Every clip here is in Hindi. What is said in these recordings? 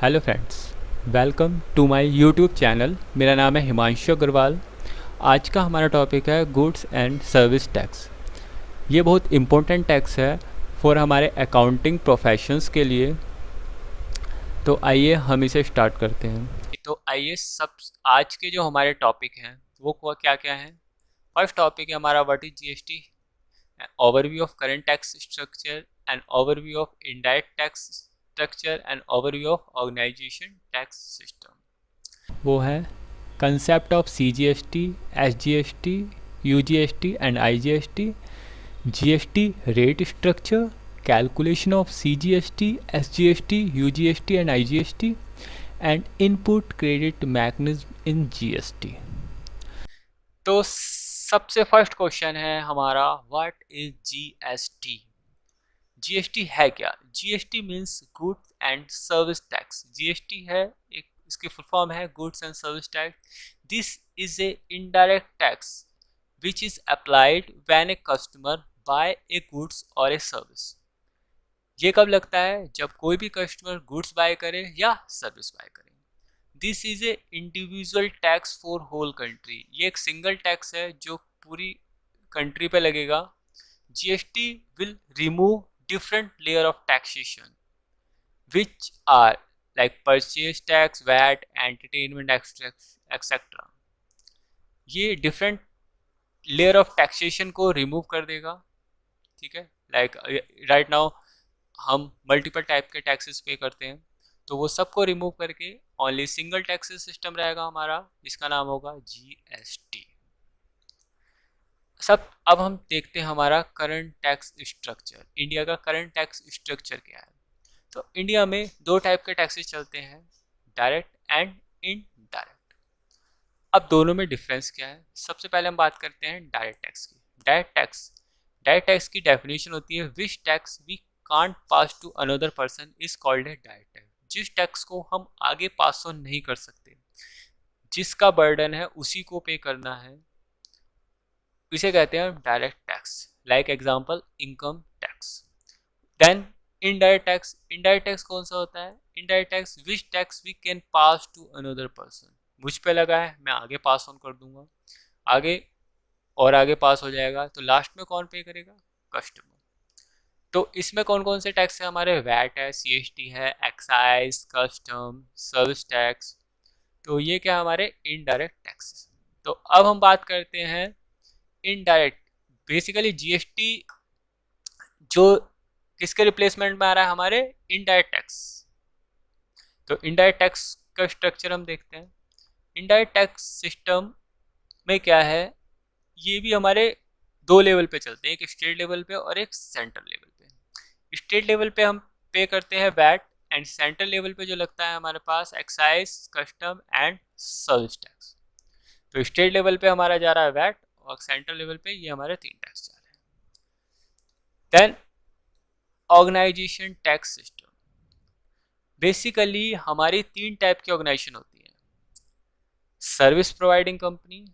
Hello friends, welcome to my YouTube channel. मेरा नाम है हिमांशु अग्रवाल। आज का हमारा टॉपिक है गुड्स एंड सर्विस टैक्स। ये बहुत इम्पोर्टेंट टैक्स है फॉर हमारे अकाउंटिंग प्रोफेशंस के लिए। तो आइए हम इसे स्टार्ट करते हैं। तो आइए सब आज के जो हमारे टॉपिक हैं वो क्या क्या हैं। फर्स्ट टॉपिक है हमारा what is GST, overview of current tax structure, an overview of indirect tax structure, and overview of organization tax system. वो है concept of CGST, SGST, UGST and IGST, GST rate structure, calculation of CGST, SGST, UGST and IGST, and input credit mechanism in GST. तो सबसे फर्स्ट क्वेश्चन है हमारा, व्हाट इज जीएसटी। जीएसटी है क्या? GST means goods and service tax. GST है एक, इसकी फुल फॉर्म है goods and service tax. This is A indirect tax which is applied when a customer bye A goods और ए सर्विस। ये कब लगता है? जब कोई भी कस्टमर गुड्स बाय करे या सर्विस बाय करे। This is a individual tax for whole country. ये एक सिंगल टैक्स है जो पूरी कंट्री पे लगेगा। GST will remove different layer of taxation which are like purchase tax, VAT, entertainment etc. ये different layer of taxation को remove कर देगा। ठीक है, like right now हम multiple टाइप के टैक्सेस पे करते हैं, तो वो सबको रिमूव करके ओनली सिंगल टैक्सेस सिस्टम रहेगा हमारा, जिसका नाम होगा जीएसटी। सब अब हम देखते हैं हमारा करंट टैक्स स्ट्रक्चर। इंडिया का करंट टैक्स स्ट्रक्चर क्या है? तो इंडिया में दो टाइप के टैक्सेस चलते हैं, डायरेक्ट एंड इनडायरेक्ट। अब दोनों में डिफरेंस क्या है? सबसे पहले हम बात करते हैं डायरेक्ट टैक्स की। डायरेक्ट टैक्स की डेफिनेशन होती है which tax we can't pass to another person is called a direct tax. जिस टैक्स को हम आगे पास ऑन नहीं कर सकते, जिसका बर्डन है उसी को पे करना है, इसे कहते हैं direct tax. Like example income tax. Then indirect tax कौन सा होता है? Indirect tax which tax we can pass to another person. मुझ पे लगा है, मैं आगे पास ऑन कर दूंगा, आगे और आगे पास हो जाएगा, तो लास्ट में कौन पे करेगा? कस्टमर। तो इसमें कौन कौन से टैक्स है हमारे? वैट है, सीएसटी है, एक्साइज, कस्टम, सर्विस टैक्स। तो ये क्या हमारे इनडायरेक्ट टैक्सेस। तो अब हम बात करते हैं इनडायरेक्ट। बेसिकली जीएसटी जो किसके रिप्लेसमेंट में आ रहा है? हमारे इनडायरेक्ट टैक्स। तो इनडायरेक्ट टैक्स का स्ट्रक्चर हम देखते हैं। इनडायरेक्ट टैक्स सिस्टम में क्या है, ये भी हमारे दो लेवल पे चलते हैं, एक स्टेट लेवल पे और एक सेंट्रल लेवल पे। स्टेट लेवल पे हम पे करते हैं वैट, एंड सेंट्रल लेवल पे जो लगता है हमारे पास excise, custom and service tax. तो स्टेट लेवल पे हमारा जा रहा है वैट, और सेंट्रल लेवल पे ये हमारे तीन टैक्स जा रहे हैं। Then organisation tax system. Basically हमारी तीन टाइप की ऑर्गेनाइजेशन होती है, service providing company,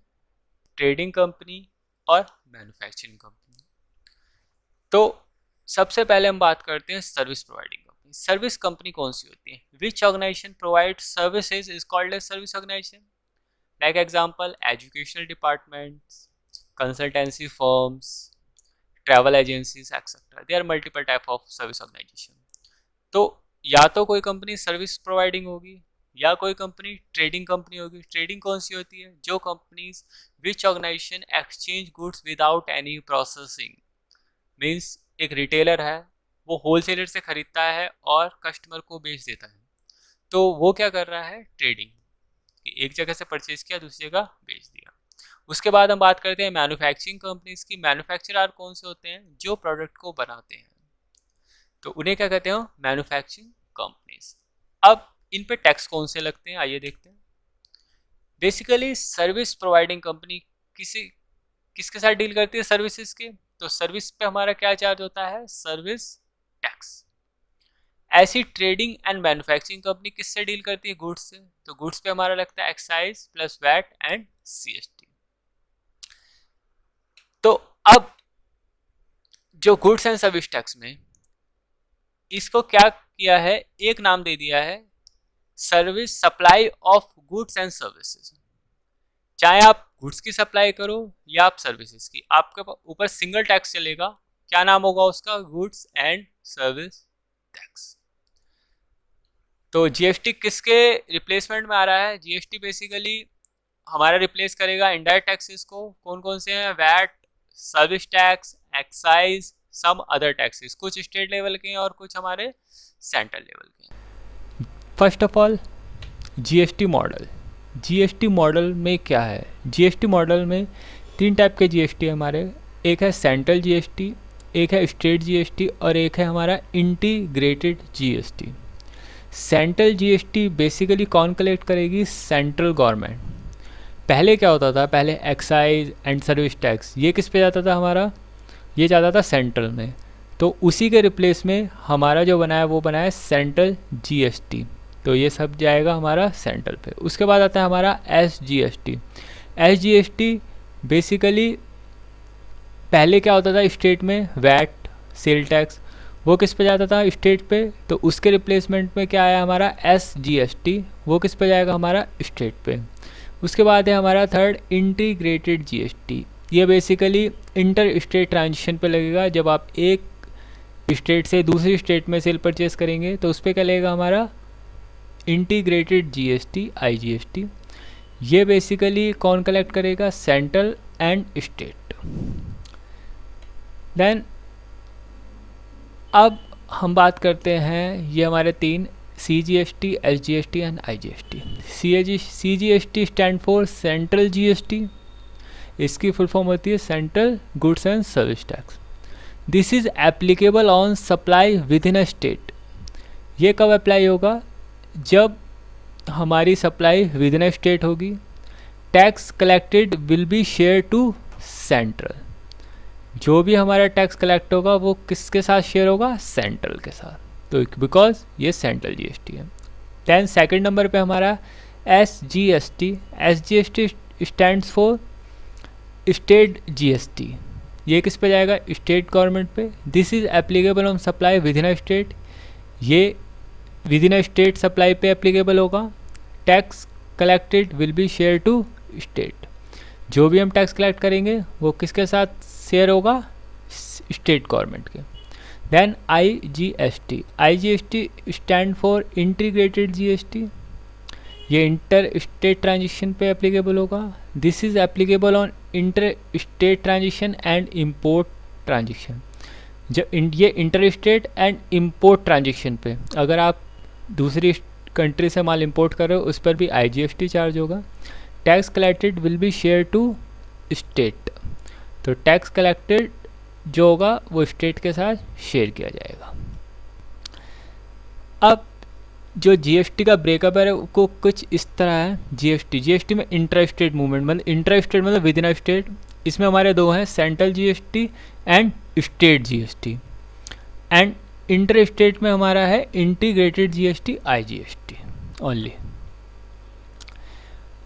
trading company और मैन्युफैक्चरिंग कंपनी। तो सबसे पहले हम बात करते हैं service providing company. Service company कौन सी होती है? Which organisation provide services is called as service organisation. Like example educational departments, consultancy firms, travel agencies etcetera. There are multiple type of service organisation. तो या तो कोई कंपनी सर्विस प्रोवाइडिंग होगी या कोई कंपनी ट्रेडिंग कंपनी होगी। ट्रेडिंग कौन सी होती है? जो companies which organisation exchange goods without any processing. Means एक रिटेलर है, वो होलसेलर से खरीदता है और कस्टमर को बेच देता है, तो वो क्या कर रहा है? ट्रेडिंग। एक जगह से परचेज किया, दूसरी जगह बेच दिया। उसके बाद हम बात करते हैं मैन्युफैक्चरिंग कंपनीज की। मैन्युफैक्चरर कौन से होते हैं? जो प्रोडक्ट को बनाते हैं, तो उन्हें क्या कहते हैं? Manufacturing companies. अब इन पे टैक्स कौन से लगते हैं, आइए देखते हैं। बेसिकली सर्विस प्रोवाइडिंग कंपनी किसके साथ डील करती है? सर्विसेज के। तो सर्विस पे हमारा क्या चार्ज होता है? Service tax. ऐसी ट्रेडिंग एंड मैन्युफैक्चरिंग कंपनी किससे डील करती है? गुड्स से। तो गुड्स पे हमारा लगता है excise plus VAT and CST. तो अब जो गुड्स एंड सर्विस टैक्स में इसको क्या किया है, एक नाम दे दिया है service supply of goods and services, चाहे आप गुड्स की सप्लाई करो या आप सर्विसेज की, आपके ऊपर सिंगल टैक्स चलेगा। क्या नाम होगा उसका? Goods and service tax. तो जीएसटी किसके रिप्लेसमेंट में आ रहा है? जीएसटी बेसिकली हमारा रिप्लेस करेगा इनडायरेक्ट टैक्सेस को। कौन कौन से हैं? VAT, service tax, excise, some other taxes. कुछ स्टेट लेवल के हैं और कुछ हमारे सेंट्रल लेवल के हैं। First of all GST model. GST model में क्या है? जीएसटी मॉडल में 3 टाइप के जीएसटी है हमारे। एक है सेंट्रल जीएसटी, एक है स्टेट जीएसटी और एक है हमारा integrated GST. Central GST basically कौन कलेक्ट करेगी? Central government. पहले क्या होता था? पहले एक्साइज एंड सर्विस टैक्स ये किस पे जाता था हमारा? ये जाता था सेंट्रल में। तो उसी के रिप्लेस में हमारा जो बना है वो बना है सेंट्रल जीएसटी। तो ये सब जाएगा हमारा सेंट्रल पे। उसके बाद आता है हमारा एसजीएसटी। एसजीएसटी बेसिकली पहले क्या होता था स्टेट में? वैट, सेल टैक्स, वो किस पे जाता था? स्टेट पे। तो उसके रिप्लेसमेंट में क्या आया हमारा? एसजीएसटी, वो किस पे जाएगा? हमारा स्टेट पे। उसके बाद है हमारा थर्ड इंटीग्रेटेड जीएसटी। ये बेसिकली इंटर स्टेट ट्रांजिशन पे लगेगा। जब आप एक स्टेट से दूसरी स्टेट में सेल परचेस करेंगे तो उस पर क्या लगेगा? हमारा इंटीग्रेटेड जीएसटी, आईजीएसटी। ये बेसिकली कौन कलेक्ट करेगा? Central and state. देन अब हम बात करते हैं ये हमारे 3 CGST, SGST and IGST। CGST stand for central GST. इसकी फुल फॉर्म होती है central goods and service tax. This is applicable on supply within a state. ये कब अप्लाई होगा? जब हमारी supply within a state होगी। Tax collected will be share to central. जो भी हमारा टैक्स कलेक्ट होगा वो किसके साथ शेयर होगा? सेंट्रल के साथ। तो बिकॉज ये सेंट्रल जीएसटी है। देन सेकंड नंबर पे हमारा SGST. SGST stands for state GST. ये किस पे जाएगा? स्टेट गवर्नमेंट पे। This is applicable on supply within a state. ये within a state supply पे एप्लीकेबल होगा। Tax collected will be share to state. जो भी हम टैक्स कलेक्ट करेंगे वो किसके साथ शेयर होगा? स्टेट गवर्नमेंट के। Then IGST. IGST stand for integrated GST. ये इंटर स्टेट ट्रांजिशन पे एप्लीकेबल होगा। This is applicable on inter state transition and import transition. जब ये inter state and import transition पे अगर आप दूसरी कंट्री से माल इंपोर्ट कर रहे हो उस पर भी आईजीएसटी चार्ज होगा। Tax collected will be share to state. तो टैक्स कलेक्टेड जो होगा वो स्टेट के साथ शेयर किया जाएगा। अब जो जीएसटी का ब्रेकअप है वो कुछ इस तरह है। जीएसटी में इंटर स्टेट मूवमेंट, मतलब इंटर स्टेट मतलब विद इन अ स्टेट। इसमें हमारे 2 हैं, central GST and state GST. And inter state में हमारा है इंटीग्रेटेड जीएसटी, आईजीएसटी ओनली।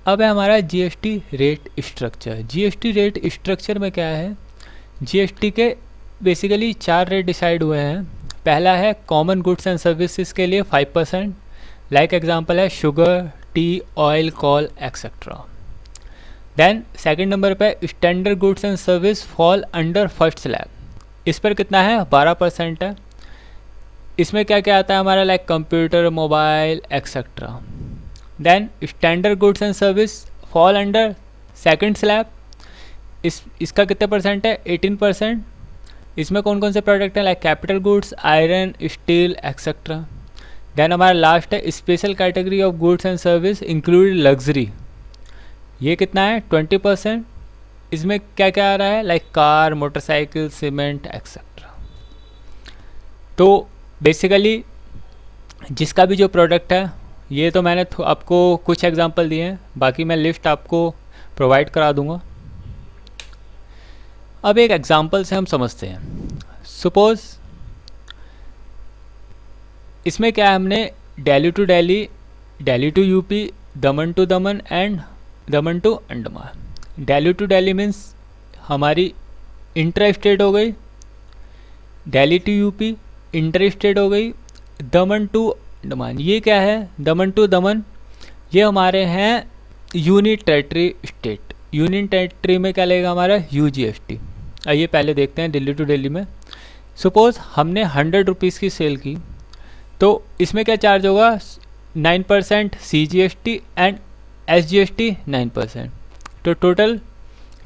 अब है हमारा GST rate structure. GST rate structure में क्या है? जीएसटी के बेसिकली 4 रेट डिसाइड हुए हैं। पहला है कॉमन गुड्स एंड सर्विसेज के लिए 5%। लाइक एग्जांपल है शुगर, टी, ऑयल, कोल एक्सेट्रा। देन सेकंड नंबर पे standard goods and service fall under first slab. इस पर कितना है? 12% है। इसमें क्या क्या आता है हमारा? Like computer, mobile etcetera. Then standard goods and service fall under second slab. इसका कितने परसेंट है? 18%। इसमें कौन कौन से प्रोडक्ट हैं? Like capital goods, iron, steel etcetera. Then हमारा लास्ट है special category of goods and service include luxury. ये कितना है? 20%। इसमें क्या क्या आ रहा है? Like car, motorcycle, cement etcetera. तो बेसिकली जिसका भी जो प्रोडक्ट है, ये तो मैंने आपको कुछ एग्जांपल दिए हैं, बाकी मैं लिस्ट आपको प्रोवाइड करा दूंगा। अब एक एग्जांपल से हम समझते हैं। सपोज इसमें क्या है? हमने Delhi to Delhi, Delhi to UP, Daman to Daman and Daman to Andaman. Delhi to Delhi means हमारी इंटर स्टेट हो गई, Delhi to UP inter state हो गई, दमन टू अंडमान। ये क्या है, दमन टू दमन, ये हमारे हैं unit territory state. Union territory में क्या लगेगा हमारा, UGST। आइए पहले देखते हैं दिल्ली टू दिल्ली में। सपोज हमने 100 रुपीज़ की सेल की, तो इसमें क्या चार्ज होगा, 9% CGST एंड SGST 9%। तो टोटल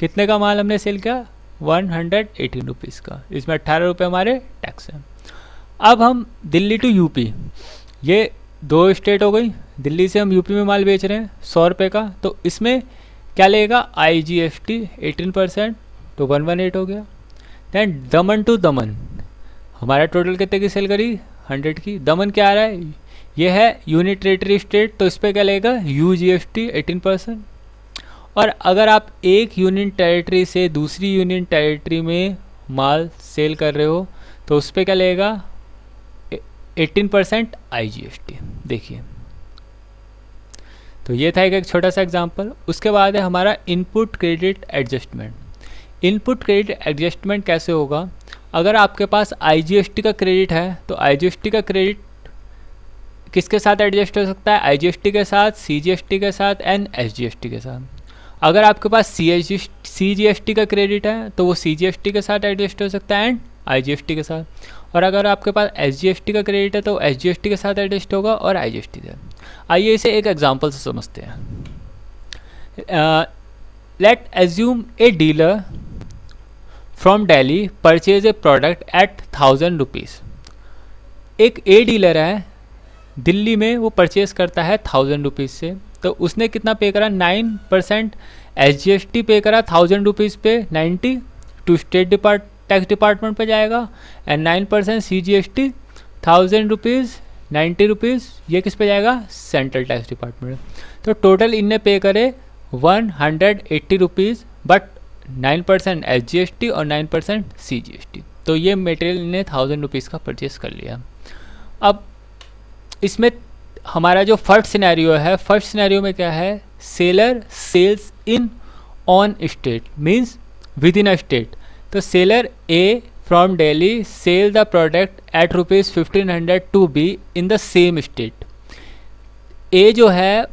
कितने का माल हमने सेल किया, 118 रुपीज़ का। इसमें 18 रुपये हमारे टैक्स हैं। अब हम दिल्ली टू यूपी, ये दो स्टेट हो गई। दिल्ली से हम यूपी में माल बेच रहे हैं 100 रुपये का, तो इसमें क्या लगेगा, IGST 18%, तो 118 हो गया। दैन दमन टू दमन, हमारा टोटल कितने की सेल करी, 100 की। दमन क्या आ रहा है, ये है यूनिट टेरिटरी स्टेट, तो इस पर क्या लगेगा, UGST 18%। और अगर आप एक यूनियन टेरिटरी से दूसरी यूनियन टेरिटरी में माल सेल कर रहे हो, तो उस पर क्या लगेगा, 18% IGST। देखिए, तो ये था एक छोटा सा एग्जांपल। उसके बाद है हमारा input credit adjustment. Input credit adjustment कैसे होगा, अगर आपके पास IGST का क्रेडिट है, तो IGST का क्रेडिट किसके साथ एडजस्ट हो सकता है, IGST के साथ, CGST के साथ एंड SGST के साथ। अगर आपके पास CGST का क्रेडिट है, तो वो CGST के साथ एडजस्ट हो सकता है एंड IGST के साथ। और अगर आपके पास SGST का क्रेडिट है, तो SGST के साथ एडजस्ट होगा और IGST से। आइए इसे एक एग्जांपल से समझते हैं। Late assume a dealer from Delhi purchase a product at 1000 rupees. एक ए डीलर है, दिल्ली में वो परचेज करता है 1000 रुपीज़ से, तो उसने कितना पे करा, 9% SGST पे करा 1000 रुपीज़ पे, 90 टू स्टेट टैक्स डिपार्टमेंट पे जाएगा, एंड 9% CGST 1000 रुपीज़ 90 रुपीज़ ये किस पे जाएगा, सेंट्रल टैक्स डिपार्टमेंट। तो टोटल इनने पे करे 180 रुपीज़, बट 9% SGST और 9% CGST। तो ये मटेरियल इन्हें 1000 रुपीज़ का परचेज कर लिया। अब इसमें हमारा जो फर्स्ट सिनेरियो है, फर्स्ट सिनेरियो में क्या है, seller sales in on state means within a state. तो seller A from Delhi sell the product at ₹1500 to B in the same state. A जो है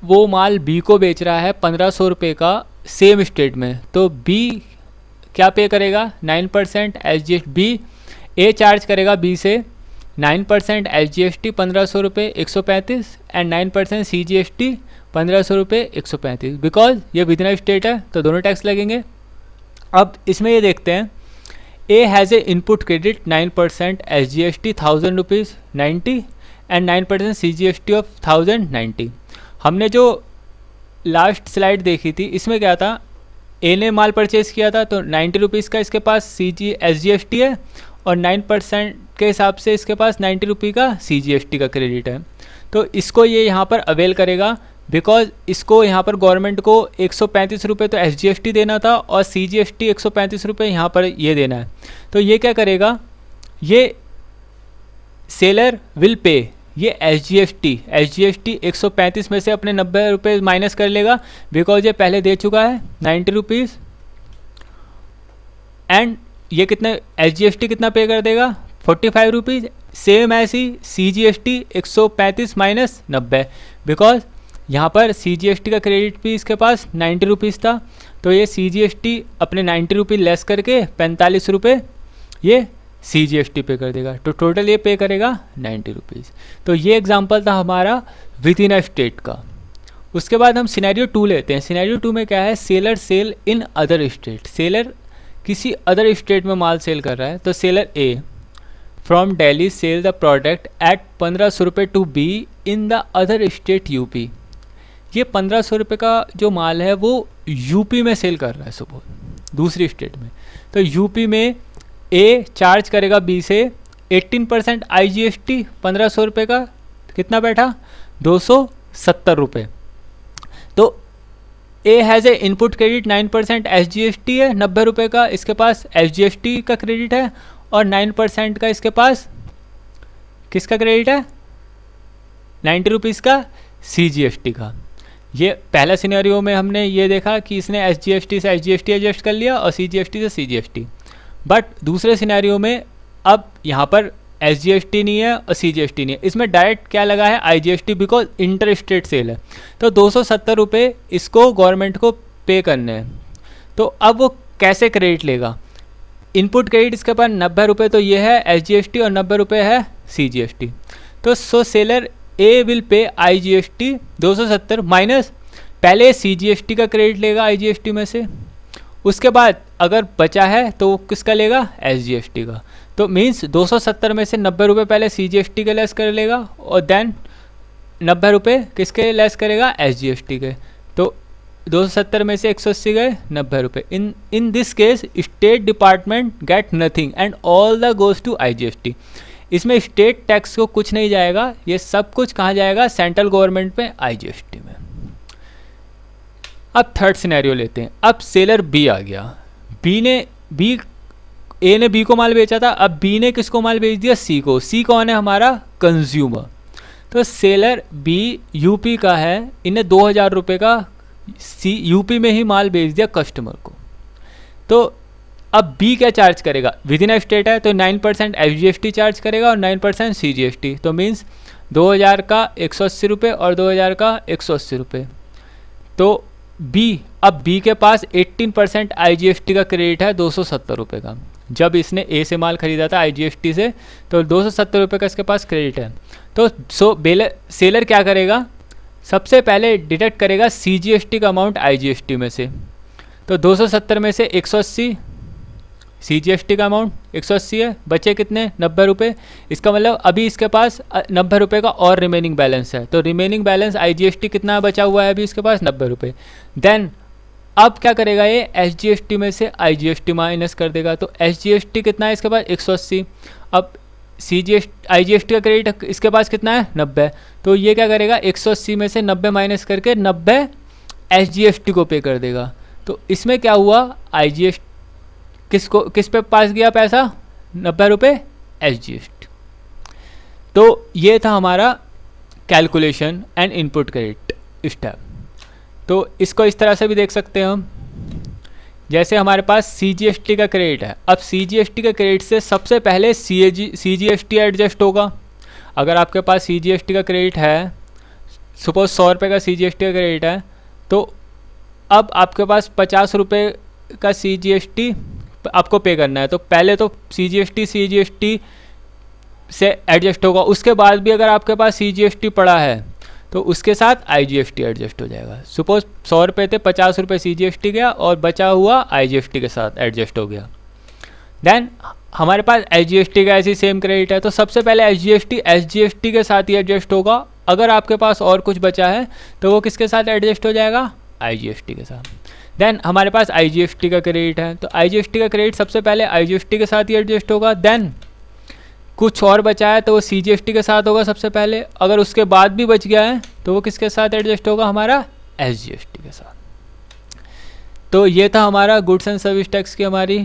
वो माल B को बेच रहा है 1500 रुपये का सेम स्टेट में, तो B क्या पे करेगा, 9% SGST। B A चार्ज करेगा B से 9% SGST 1500 रुपये 135 एंड 9% CGST 1500 रुपये 135, बिकॉज ये विद इन स्टेट है तो दोनों टैक्स लगेंगे। अब इसमें ये देखते हैं, A has a input credit 9% SGST 1000 rupees 90 and 9% CGST of 1090। हमने जो लास्ट स्लाइड देखी थी, इसमें क्या था, A ने माल परचेज किया था, तो 90 रुपीज़ का इसके पास SGST है और 9% के हिसाब से इसके पास 90 रुपये का CGST का क्रेडिट है। तो इसको ये यहाँ पर अवेल करेगा, बिकॉज इसको यहाँ पर गवर्नमेंट को 135 रुपये तो SGST देना था और CGST 135 रुपये यहाँ पर ये देना है। तो ये क्या करेगा, ये सेलर विल पे ये SGST 135 में से अपने 90 रुपये माइनस कर लेगा, बिकॉज ये पहले दे चुका है 90 रुपीज़, एंड ये कितने SGST कितना पे कर देगा, 45 रुपीज़। सेम ऐसी CGST 135 माइनस 90, बिकॉज यहाँ पर CGST का क्रेडिट भी इसके पास 90 रुपीज़ था, तो ये CGST अपने 90 रुपये लेस करके 45 रुपये ये CGST पे कर देगा, तो टोटल ये पे करेगा 90 रुपीज़। तो ये एग्जांपल था हमारा विद इन अ स्टेट का। उसके बाद हम सिनेरियो 2 लेते हैं। सिनेरियो 2 में क्या है, seller sell in other state. Seller किसी अदर स्टेट में माल सेल कर रहा है, तो seller A from Delhi sell the product at 1500 रुपये to B in the other state UP। ये 1500 रुपये का जो माल है वो UP में सेल कर रहा है, सपोज दूसरी स्टेट में, तो UP में A चार्ज करेगा B से 18% IGST 1500 रुपये का, कितना बैठा 270 रुपये। तो A has a input credit 9% SGST है 90 रुपये का, इसके पास SGST का क्रेडिट है, और 9% का इसके पास किसका क्रेडिट है, 90 रुपीज़ का CGST का। ये पहला सिनेरियो में हमने ये देखा कि इसने SGST से SGST एडजस्ट कर लिया और CGST से CGST, बट दूसरे सिनेरियो में अब यहाँ पर SGST नहीं है और CGST नहीं है, इसमें डायरेक्ट क्या लगा है IGST, because inter state sale है। तो 270 रुपये इसको गवर्नमेंट को पे करने हैं। तो अब वो कैसे क्रेडिट लेगा? इनपुट क्रेडिट इसके पास 90 रुपये, तो ये है SGST और 90 रुपये है CGST। तो so seller A will pay IGST 270 minus पहले CGST का क्रेडिट लेगा IGST में से, उसके बाद अगर बचा है तो वो किसका लेगा? SGST का। तो मीन्स 270 में से 90 रुपये पहले CGST के लेस कर लेगा और देन 90 रुपये किसके लेस करेगा? SGST के। तो 270 में से 180 गए 90 रुपये। In this case state department get nothing and all the goes to IGST। इसमें स्टेट टैक्स को कुछ नहीं जाएगा, ये सब कुछ कहाँ जाएगा? सेंट्रल गवर्नमेंट पे IGST में। अब थर्ड सिनेरियो लेते हैं। अब सेलर बी आ गया, ए ने बी को माल बेचा था, अब बी ने किसको माल बेच दिया? सी को। सी कौन है? हमारा कंज्यूमर। तो सेलर बी यूपी का है, इन्हें 2000 रुपये का यूपी में ही माल बेच दिया कस्टमर को। तो अब बी क्या चार्ज करेगा? विद इन स्टेट है तो 9% SGST चार्ज करेगा और 9% CGST। तो मीन्स 2000 का 180 रुपये और 2000 का 180 रुपये। तो अब बी के पास 18% IGST का क्रेडिट है 270 रुपये का। जब इसने ए से माल खरीदा था IGST से, तो 270 रुपये का इसके पास क्रेडिट है। तो सेलर क्या करेगा? सबसे पहले डिडक्ट करेगा CGST का अमाउंट IGST में से। तो 270 में से 180 CGST का अमाउंट 180 है, बचे कितने? 90 रुपये। इसका मतलब अभी इसके पास 90 रुपये का और रिमेनिंग बैलेंस है। तो रिमेनिंग बैलेंस IGST कितना बचा हुआ है अभी इसके पास? 90 रुपये। देन अब क्या करेगा ये? SGST में से IGST माइनस कर देगा। तो SGST कितना है इसके पास? 180। अब IGST का क्रेडिट इसके पास कितना है? 90। तो ये क्या करेगा? 180 में से 90 माइनस करके 90 SGST को पे कर देगा। तो इसमें क्या हुआ? IGST किस पे पास गया पैसा? 90 रुपये SGST। तो ये था हमारा calculation and input credit step. तो इसको इस तरह से भी देख सकते हैं हम, जैसे हमारे पास CGST का क्रेडिट है। अब CGST के क्रेडिट से सबसे पहले CGST एडजस्ट होगा। अगर आपके पास CGST का क्रेडिट है, सपोज 100 रुपये का CGST का क्रेडिट है, तो अब आपके पास 50 रुपये का CGST आपको पे करना है। तो पहले तो CGST से एडजस्ट होगा, उसके बाद भी अगर आपके पास CGST पड़ा है तो उसके साथ IGST एडजस्ट हो जाएगा। सपोज 100 रुपये थे, 50 रुपये CGST गया और बचा हुआ IGST के साथ एडजस्ट हो गया। देन हमारे पास SGST का ऐसी सेम क्रेडिट है, तो सबसे पहले SGST के साथ ही एडजस्ट होगा। अगर आपके पास और कुछ बचा है तो वो किसके साथ एडजस्ट हो जाएगा? IGST के साथ। देन हमारे पास IGST का क्रेडिट है, तो IGST का क्रेडिट सबसे पहले IGST के साथ ही एडजस्ट होगा। देन कुछ और बचा है तो वो CGST के साथ होगा सबसे पहले। अगर उसके बाद भी बच गया है तो वो किसके साथ एडजस्ट होगा? हमारा SGST के साथ। तो ये था हमारा गुड्स एंड सर्विस टैक्स की हमारी